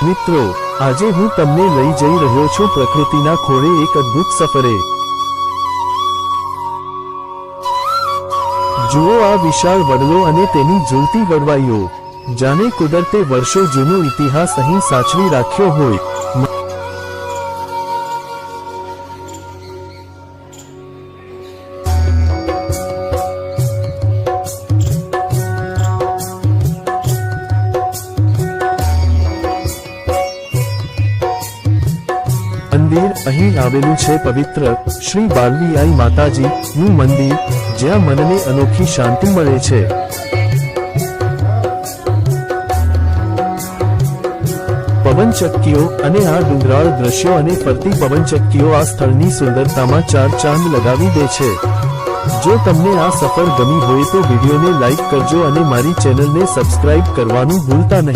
મિત્રો, આજે હું તમને લઈ જઈ રહ્યો છું પ્રકૃતિના ખોળે એક અદ્ભુત સફરે। જુઓ આ વિશાળ વડલો અને તેની ઝૂલતી વડવાઈઓ, જાણે કુદરતે વર્ષો જૂનો ઇતિહાસ અહીં સાચવી રાખ્યો હોય। મંદિર અહીં આવેલું છે પવિત્ર શ્રી બાલવી આઈ માતાજી નું મંદિર, જ્યાં મનને અનોખી શાંતિ મળે છે। પવનચક્કીઓ અને આ ડુંગરાળ દ્રશ્યો અને ફરતી પવનચક્કીઓ આ સ્થળની સુંદરતામાં ચાર ચાંદ લગાવી દે છે। જો તમને આ સફર ગમી હોય તો વિડીયોને લાઈક કરજો અને મારી ચેનલને સબસ્ક્રાઇબ કરવાનું ભૂલતા નહીં।